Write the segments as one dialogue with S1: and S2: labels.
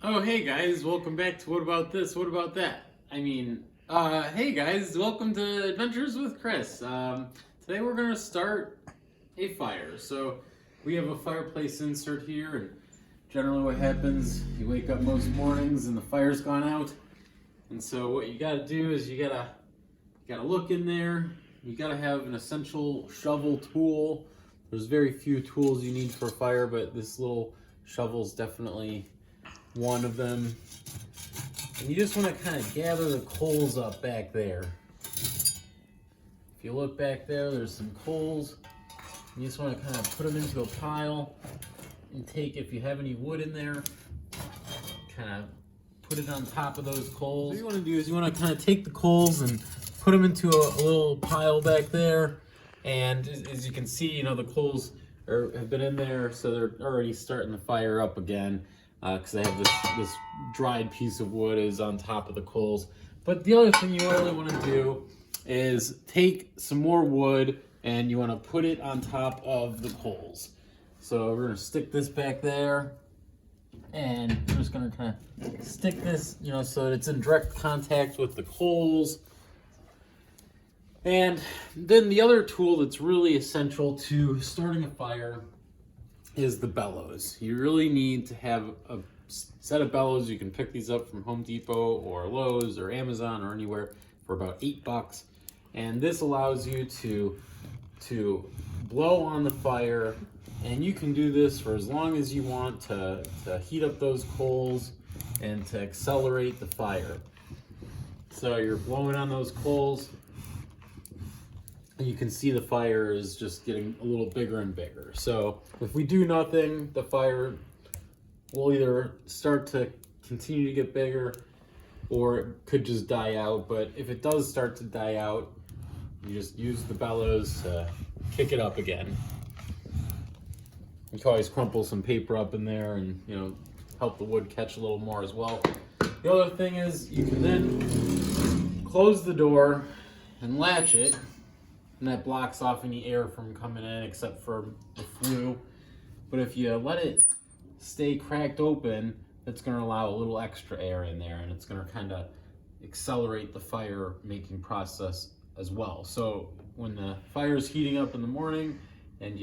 S1: Oh, hey guys, welcome back to What About This, What About That? Hey guys, welcome to Adventures with Chris. Today we're going to start a fire. So, we have a fireplace insert here, and generally what happens, you wake up most mornings and the fire's gone out. And so what you gotta do is you gotta look in there, you gotta have an essential shovel tool. There's very few tools you need for a fire, but this little shovel's definitely one of them. And you just want to kind of gather the coals up back there. If you look back there, there's some coals. You just want to kind of put them into a pile and take, if you have any wood in there, kind of put it on top of those coals. What you want to do is you want to kind of take the coals and put them into a little pile back there. And as you can see, the coals have been in there, so they're already starting the fire up again. Because I have this dried piece of wood is on top of the coals. But the other thing you really want to do is take some more wood and you want to put it on top of the coals. So we're going to stick this back there, and we're just going to kind of stick this, so that it's in direct contact with the coals. And then the other tool that's really essential to starting a fire is the bellows. You really need to have a set of bellows. You can pick these up from Home Depot or Lowe's or Amazon or anywhere for about $8. And this allows you to blow on the fire, and you can do this for as long as you want to heat up those coals and to accelerate the fire. So you're blowing on those coals, and you can see the fire is just getting a little bigger and bigger. So if we do nothing, the fire will either start to continue to get bigger, or it could just die out. But if it does start to die out, you just use the bellows to kick it up again. You can always crumple some paper up in there and help the wood catch a little more as well. The other thing is you can then close the door and latch it, and that blocks off any air from coming in except for the flue. But if you let it stay cracked open, it's going to allow a little extra air in there, and it's going to kind of accelerate the fire making process as well. So when the fire is heating up in the morning and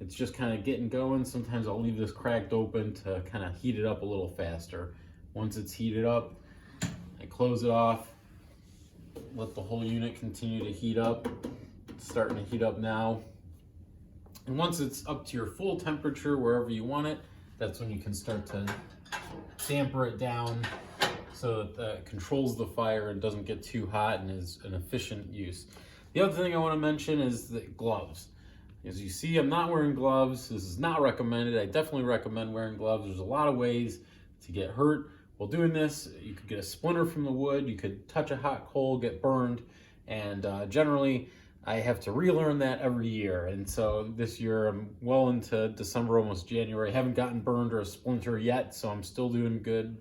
S1: it's just kind of getting going, sometimes I'll leave this cracked open to kind of heat it up a little faster. Once it's heated up, I close it off, let the whole unit continue to heat up. It's starting to heat up now. And once it's up to your full temperature, wherever you want it, that's when you can start to damper it down so that it controls the fire and doesn't get too hot and is an efficient use. The other thing I want to mention is the gloves. As you see, I'm not wearing gloves. This is not recommended. I definitely recommend wearing gloves. There's a lot of ways to get hurt while doing this. You could get a splinter from the wood. You could touch a hot coal, get burned, and generally I have to relearn that every year. And so this year I'm well into December, almost January. I haven't gotten burned or a splinter yet, so I'm still doing good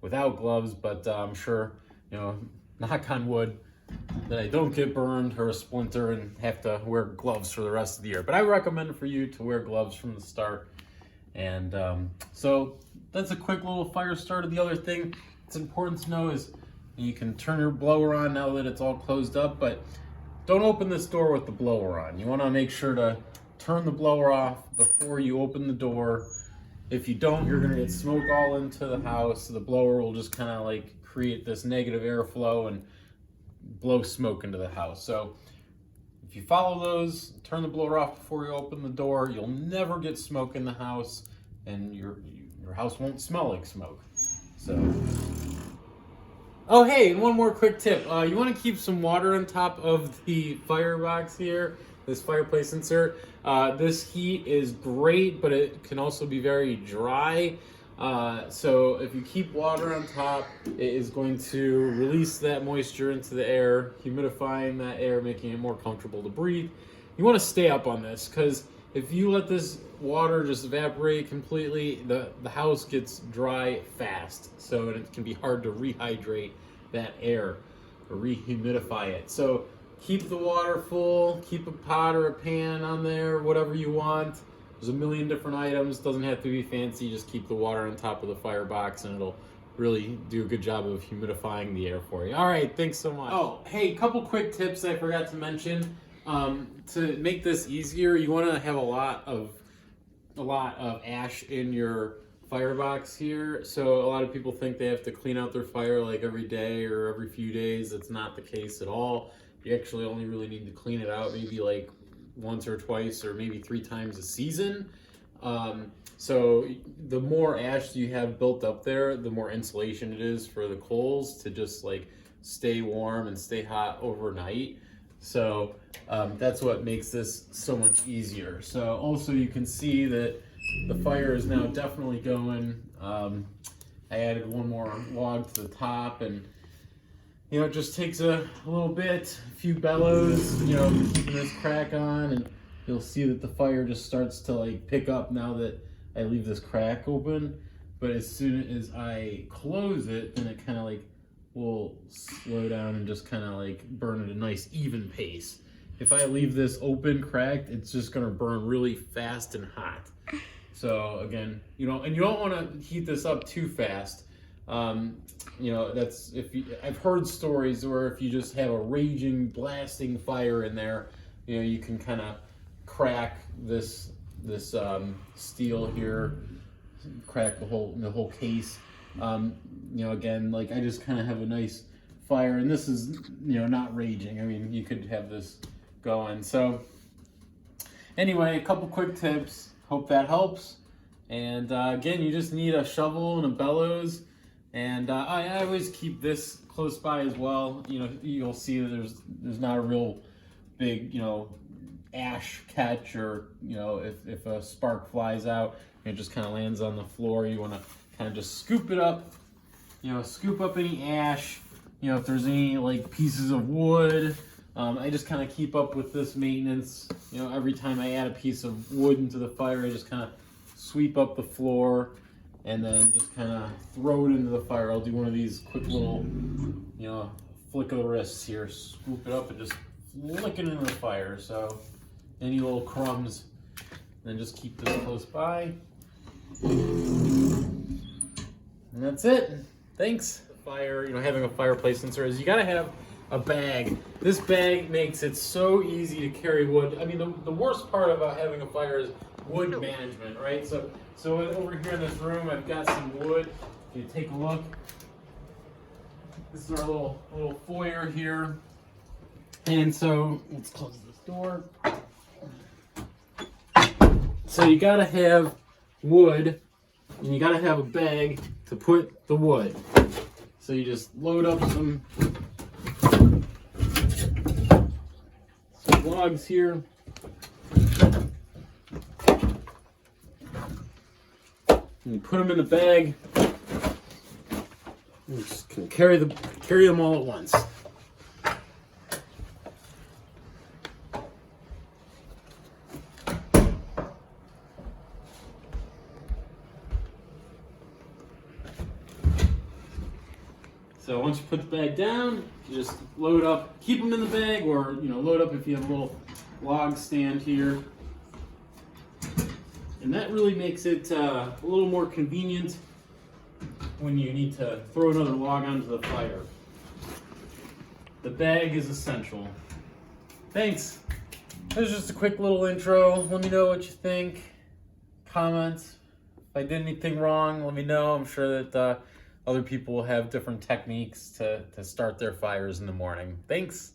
S1: without gloves, but I'm sure, knock on wood, that I don't get burned or a splinter and have to wear gloves for the rest of the year. But I recommend for you to wear gloves from the start. And so that's a quick little fire starter. The other thing that's important to know is you can turn your blower on now that it's all closed up, but don't open this door with the blower on. You want to make sure to turn the blower off before you open the door. If you don't, you're going to get smoke all into the house. The blower will just kind of like create this negative airflow and blow smoke into the house. So if you follow those, turn the blower off before you open the door, you'll never get smoke in the house, and your house won't smell like smoke. So, oh hey, and one more quick tip. You want to keep some water on top of the firebox here, this fireplace insert. This heat is great, but it can also be very dry. So if you keep water on top, it is going to release that moisture into the air, humidifying that air, making it more comfortable to breathe. You want to stay up on this, because if you let this water just evaporate completely, the house gets dry fast. So it can be hard to rehydrate that air or rehumidify it. So keep the water full, keep a pot or a pan on there, whatever you want. There's a million different items. Doesn't have to be fancy. Just keep the water on top of the firebox and it'll really do a good job of humidifying the air for you. All right, thanks so much. Oh, hey, couple quick tips I forgot to mention. To make this easier, you want to have a lot of ash in your firebox here. So a lot of people think they have to clean out their fire like every day or every few days. That's not the case at all. You actually only really need to clean it out maybe like once or twice or maybe 3 times a season. So the more ash you have built up there, the more insulation it is for the coals to just like stay warm and stay hot overnight. So that's what makes this so much easier. So also you can see that the fire is now definitely going. I added one more log to the top, and you know, it just takes a little bit, a few bellows, you know, keeping this crack on, and you'll see that the fire just starts to like pick up now that I leave this crack open. But as soon as I close it, then it kind of like will slow down and just kind of like burn at a nice even pace. If I leave this open cracked, it's just gonna burn really fast and hot. So again, you know, and you don't want to heat this up too fast. You know, that's I've heard stories where if you just have a raging, blasting fire in there, you know, you can kind of crack this steel here, crack the whole case. You know, again, like I just kind of have a nice fire, and this is, you know, not raging. I mean, you could have this going. So anyway, a couple quick tips. Hope that helps. And again, you just need a shovel and a bellows. And I always keep this close by as well. You know, you'll see that there's not a real big, you know, ash catch, or, you know, if a spark flies out and it just kind of lands on the floor, you want to kind of just scoop it up, you know, scoop up any ash, you know, if there's any like pieces of wood. I just kind of keep up with this maintenance. You know, every time I add a piece of wood into the fire, I just kind of sweep up the floor and then just kind of throw it into the fire. I'll do one of these quick little, you know, flick of the wrists here, scoop it up and just flick it into the fire. So any little crumbs, then just keep this close by. And that's it. Thanks. Fire, you know, having a fireplace sensor is you gotta have a bag. This bag makes it so easy to carry wood. I mean, the worst part about having a fire is wood management, right? So over here in this room, I've got some wood. If you take a look, this is our little foyer here. And so let's close this door. So you gotta have wood, and you gotta have a bag to put the wood. So you just load up some logs here. And you put them in the bag. You just can carry them all at once. So once you put the bag down, you just load up, keep them in the bag, or, you know, load up if you have a little log stand here. And that really makes it a little more convenient when you need to throw another log onto the fire. The bag is essential. Thanks. That was just a quick little intro. Let me know what you think. Comments. If I did anything wrong, let me know. I'm sure that other people will have different techniques to start their fires in the morning. Thanks.